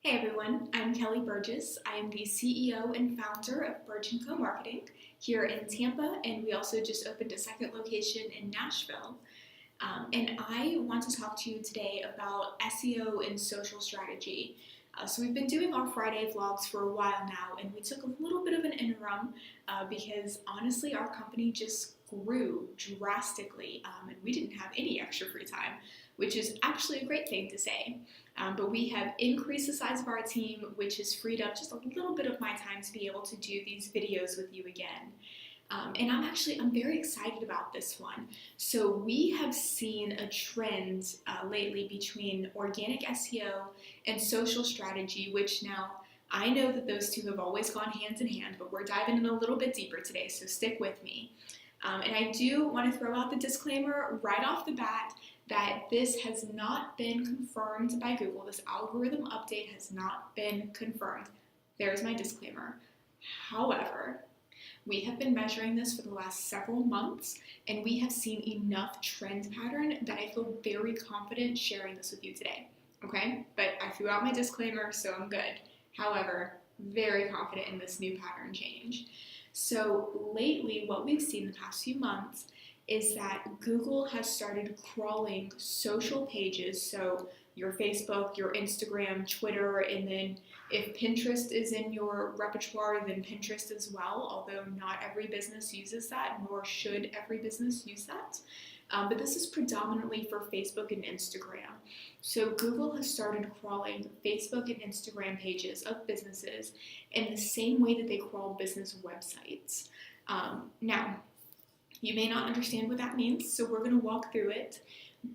Hey everyone, I'm Kelly Burgess. I am the CEO and founder of Burg & Co. Marketing here in Tampa, and we also just opened a second location in Nashville. And I want to talk to you today about SEO and social strategy. So we've been doing our Friday vlogs for a while now, and we took a little bit of an interim because honestly our company just grew drastically and we didn't have any extra free time, which is actually a great thing to say. But we have increased the size of our team, which has freed up just a little bit of my time to be able to do these videos with you again. And I'm very excited about this one. So we have seen a trend lately between organic SEO and social strategy, which now I know that those two have always gone hand in hand, but we're diving in a little bit deeper today, so stick with me. And I do want to throw out the disclaimer right off the bat that this has not been confirmed by Google. This algorithm update has not been confirmed. There's my disclaimer. However, we have been measuring this for the last several months, and we have seen enough trend pattern that I feel very confident sharing this with you today. Okay? But I threw out my disclaimer, so I'm good. However, very confident in this new pattern change. So lately, what we've seen the past few months is that Google has started crawling social pages, so your Facebook, your Instagram, Twitter, and then if Pinterest is in your repertoire, then Pinterest as well, although not every business uses that, nor should every business use that. But this is predominantly for Facebook and Instagram. So Google has started crawling Facebook and Instagram pages of businesses in the same way that they crawl business websites. Now, you may not understand what that means, so we're going to walk through it.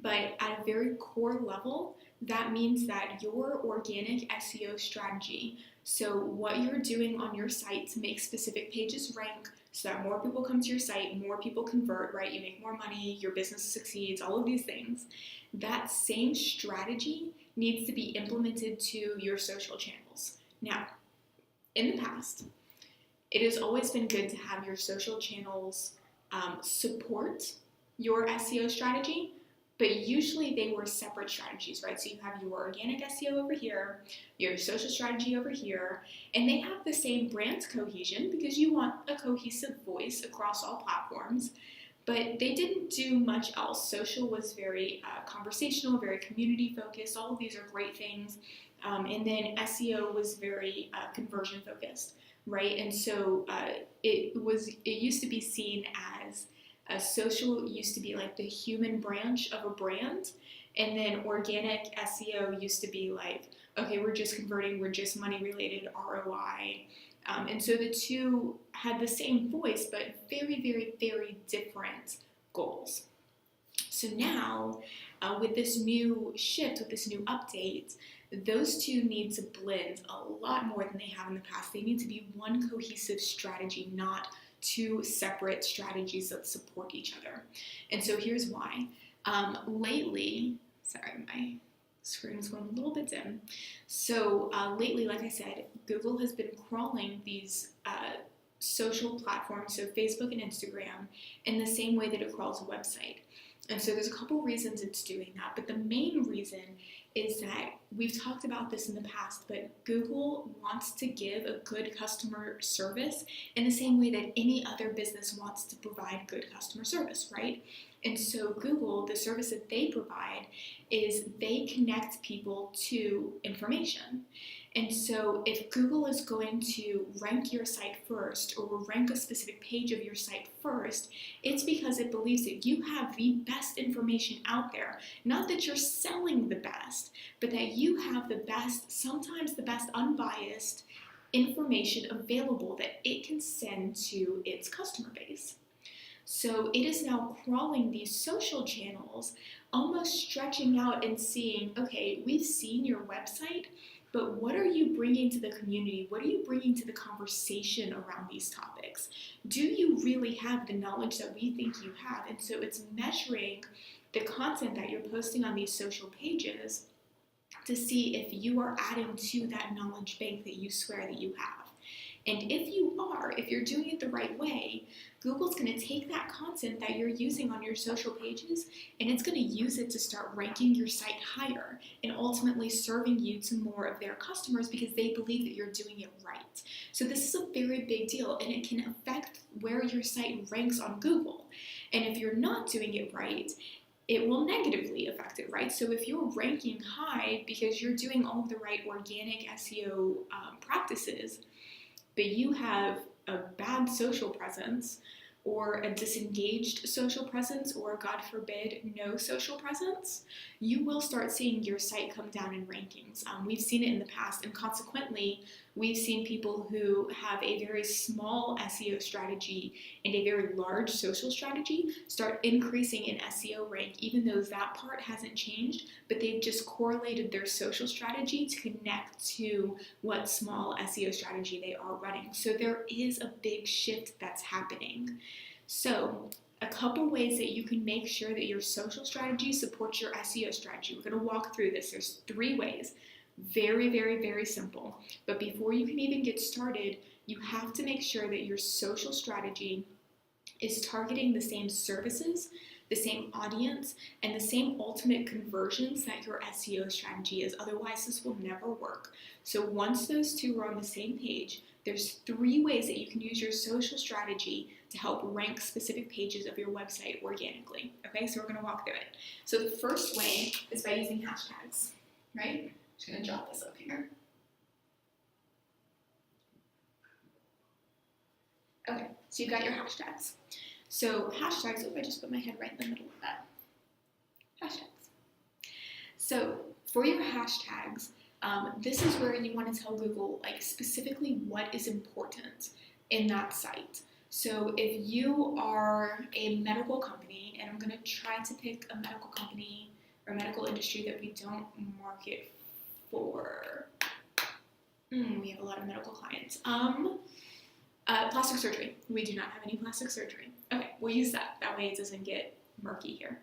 But at a very core level, that means that your organic SEO strategy, so what you're doing on your site to make specific pages rank so that more people come to your site, more people convert, right? You make more money, your business succeeds, all of these things. That same strategy needs to be implemented to your social channels. Now, in the past, it has always been good to have your social channels support your SEO strategy, but usually they were separate strategies, right? So you have your organic SEO over here, your social strategy over here, and they have the same brand cohesion because you want a cohesive voice across all platforms, but they didn't do much else. Social was very conversational, very community focused. All of these are great things. And then SEO was very conversion focused, right? And so it used to be seen as social used to be like the human branch of a brand, and then organic SEO used to be like, okay, we're just converting, we're just money related ROI. And so the two had the same voice, but very, very, very different goals. So now, with this new shift, with this new update, those two need to blend a lot more than they have in the past. They need to be one cohesive strategy, not two separate strategies that support each other. And so here's why. Lately, sorry, my screen is going a little bit dim. So lately, like I said, Google has been crawling these social platforms, so Facebook and Instagram, in the same way that it crawls a website. And so there's a couple reasons it's doing that, but the main reason is that we've talked about this in the past, but Google wants to give a good customer service in the same way that any other business wants to provide good customer service, right? And so Google, the service that they provide is they connect people to information. And so if Google is going to rank your site first or rank a specific page of your site first, it's because it believes that you have the best information out there. Not that you're selling the best, but that you have the best, sometimes the best unbiased information available that it can send to its customer base. So it is now crawling these social channels, almost stretching out and seeing, okay, we've seen your website, but what are you bringing to the community? What are you bringing to the conversation around these topics? Do you really have the knowledge that we think you have? And so it's measuring the content that you're posting on these social pages to see if you are adding to that knowledge bank that you swear that you have. And if you're doing it the right way, Google's going to take that content that you're using on your social pages and it's going to use it to start ranking your site higher and ultimately serving you to more of their customers because they believe that you're doing it right. So this is a very big deal and it can affect where your site ranks on Google. And if you're not doing it right, it will negatively affect it, right? So if you're ranking high because you're doing all of the right organic SEO practices, but you have a bad social presence or a disengaged social presence or, God forbid, no social presence, you will start seeing your site come down in rankings. We've seen it in the past, and consequently, we've seen people who have a very small SEO strategy and a very large social strategy start increasing in SEO rank, even though that part hasn't changed, but they've just correlated their social strategy to connect to what small SEO strategy they are running. So there is a big shift that's happening. So a couple ways that you can make sure that your social strategy supports your SEO strategy. We're going to walk through this. There's 3 ways. Very, very, very simple. But before you can even get started, you have to make sure that your social strategy is targeting the same services, the same audience, and the same ultimate conversions that your SEO strategy is. Otherwise, this will never work. So once those 2 are on the same page, there's 3 ways that you can use your social strategy to help rank specific pages of your website organically. Okay, so we're going to walk through it. So the first way is by using hashtags, right? I'm just going to jot this up here. Okay, so you've got your hashtags. So hashtags, if I just put my head right in the middle of that. Hashtags. So for your hashtags, this is where you want to tell Google like specifically what is important in that site. So if you are a medical company, and I'm going to try to pick a medical company or medical industry that we don't market for. We have a lot of medical clients. Plastic surgery. We do not have any plastic surgery. Okay, we'll use that. That way it doesn't get murky here.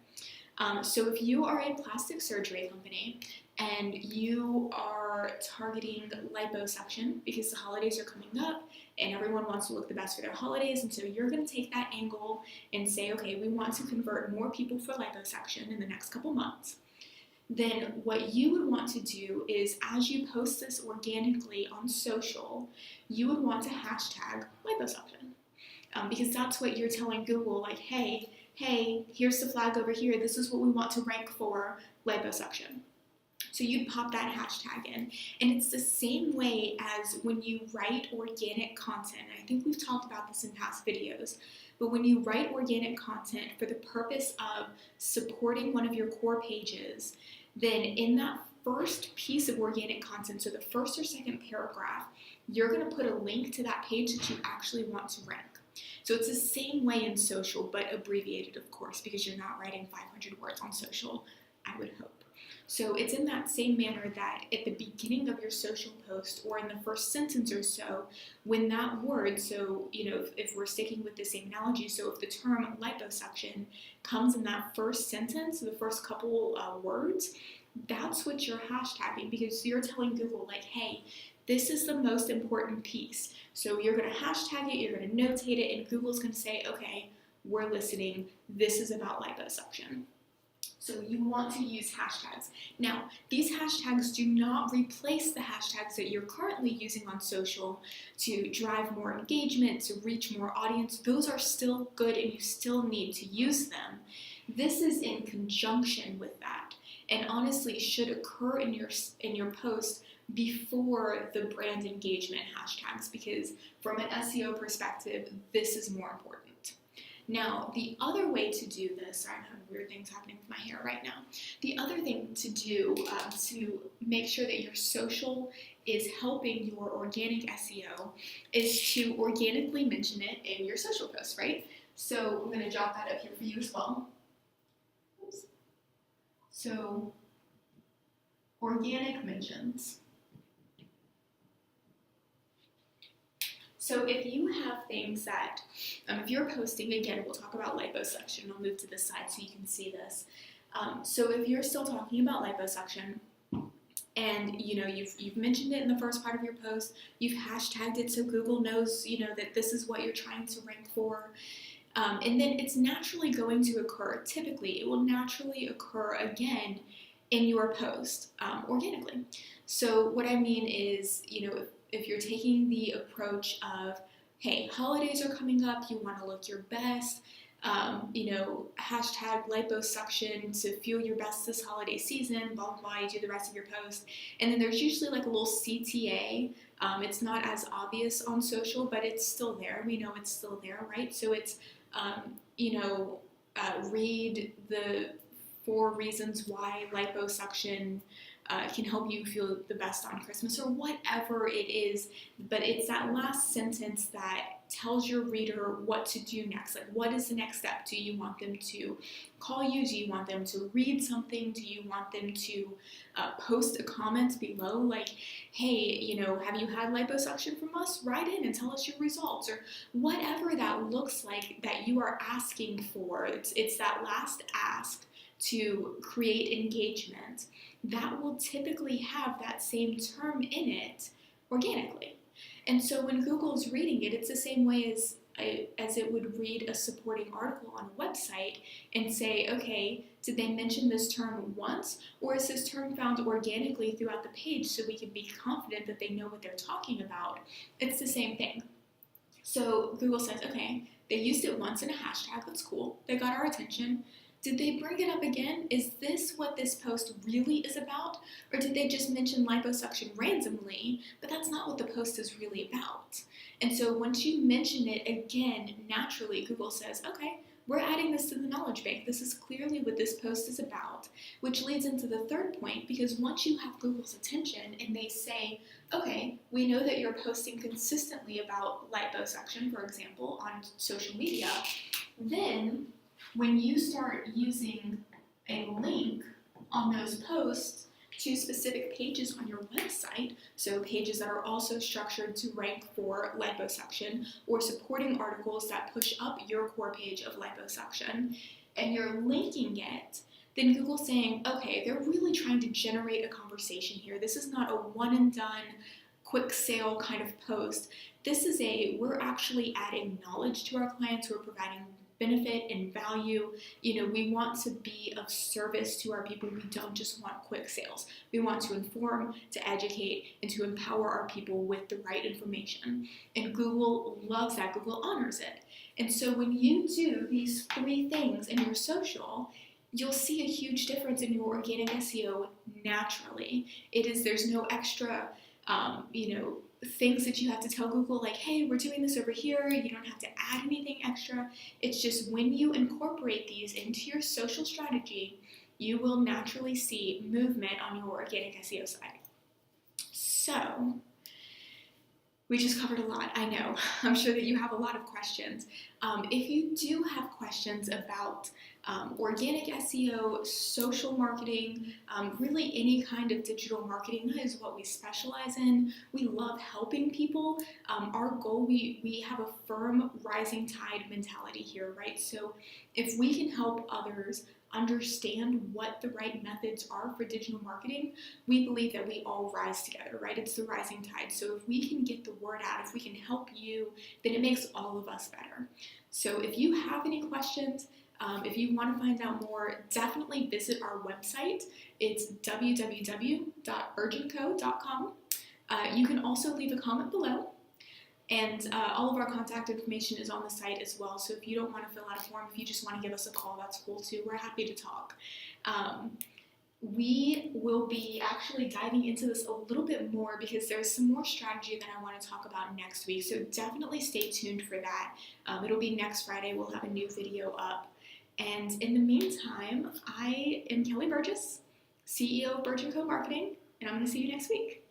So if you are a plastic surgery company and you are targeting liposuction because the holidays are coming up and everyone wants to look the best for their holidays, and so you're going to take that angle and say, okay, we want to convert more people for liposuction in the next couple months, then what you would want to do is, as you post this organically on social, you would want to hashtag liposuction. Because that's what you're telling Google, like, hey, here's the flag over here. This is what we want to rank for, liposuction. So you'd pop that hashtag in. And it's the same way as when you write organic content. I think we've talked about this in past videos. But when you write organic content for the purpose of supporting one of your core pages, then in that first piece of organic content, so the first or second paragraph, you're going to put a link to that page that you actually want to rank. So it's the same way in social, but abbreviated, of course, because you're not writing 500 words on social, I would hope. So it's in that same manner that at the beginning of your social post or in the first sentence or so, when that word, so, if we're sticking with the same analogy, so if the term liposuction comes in that first sentence, the first couple words, that's what you're hashtagging, because you're telling Google, like, hey, this is the most important piece. So you're going to hashtag it, you're going to notate it, and Google's going to say, okay, we're listening. This is about liposuction. So you want to use hashtags. Now, these hashtags do not replace the hashtags that you're currently using on social to drive more engagement, to reach more audience. Those are still good and you still need to use them. This is in conjunction with that, and honestly should occur in your post before the brand engagement hashtags, because from an SEO perspective, this is more important. Now, the other way to do this, sorry, I'm having weird things happening with my hair right now. The other thing to do to make sure that your social is helping your organic SEO is to organically mention it in your social posts, right? So I'm going to jot that up here for you as well. Oops. So organic mentions. So if you have things that, if you're posting, again, we'll talk about liposuction. I'll move to this side so you can see this. So if you're still talking about liposuction, and you've mentioned it in the first part of your post, you've hashtagged it so Google knows that this is what you're trying to rank for, and then it's naturally going to occur. Typically, it will naturally occur again in your post organically. So what I mean is, if you're taking the approach of, hey, holidays are coming up, you want to look your best, hashtag liposuction to feel your best this holiday season, blah, blah, blah, you do the rest of your post. And then there's usually like a little CTA. It's not as obvious on social, but it's still there. We know it's still there, right? So it's, read the 4 reasons why liposuction can help you feel the best on Christmas, or whatever it is, but it's that last sentence that tells your reader what to do next. Like, what is the next step? Do you want them to call you? Do you want them to read something? Do you want them to post a comment below? Like, hey, have you had liposuction from us? Write in and tell us your results, or whatever that looks like that you are asking for. It's that last ask to create engagement that will typically have that same term in it organically. And so when Google's reading it, it's the same way as it would read a supporting article on a website and say, okay, did they mention this term once, or is this term found organically throughout the page so we can be confident that they know what they're talking about? It's the same thing. So Google says, okay, they used it once in a hashtag, that's cool, they got our attention. Did they bring it up again? Is this what this post really is about? Or did they just mention liposuction randomly, but that's not what the post is really about? And so once you mention it again, naturally Google says, okay, we're adding this to the knowledge bank. This is clearly what this post is about, which leads into the third point, because once you have Google's attention and they say, okay, we know that you're posting consistently about liposuction, for example, on social media, then when you start using a link on those posts to specific pages on your website, so pages that are also structured to rank for liposuction, or supporting articles that push up your core page of liposuction, and you're linking it, then Google's saying, okay, they're really trying to generate a conversation here. This is not a one and done, quick sale kind of post. This is we're actually adding knowledge to our clients, we're providing benefit and value. We want to be of service to our people. We don't just want quick sales. We want to inform, to educate, and to empower our people with the right information. And Google loves that. Google honors it. And so when you do these 3 things in your social, you'll see a huge difference in your organic SEO naturally. There's no extra, things that you have to tell Google, like, hey, we're doing this over here. You don't have to add anything extra. It's just when you incorporate these into your social strategy, you will naturally see movement on your organic SEO side. So we just covered a lot, I know. I'm sure that you have a lot of questions. If you do have questions about organic SEO, social marketing, really any kind of digital marketing, that is what we specialize in. We love helping people. Our goal, we have a firm rising tide mentality here, right? So if we can help others understand what the right methods are for digital marketing, we believe that we all rise together, right? It's the rising tide. So if we can get the word out, if we can help you, then it makes all of us better. So if you have any questions, if you want to find out more, definitely visit our website. It's www.burgandco.com. You can also leave a comment below. And all of our contact information is on the site as well. So if you don't want to fill out a form, if you just want to give us a call, that's cool too. We're happy to talk. We will be actually diving into this a little bit more because there's some more strategy that I want to talk about next week. So definitely stay tuned for that. It'll be next Friday. We'll have a new video up. And in the meantime, I am Kelly Burgess, CEO of Burg & Co Marketing, and I'm going to see you next week.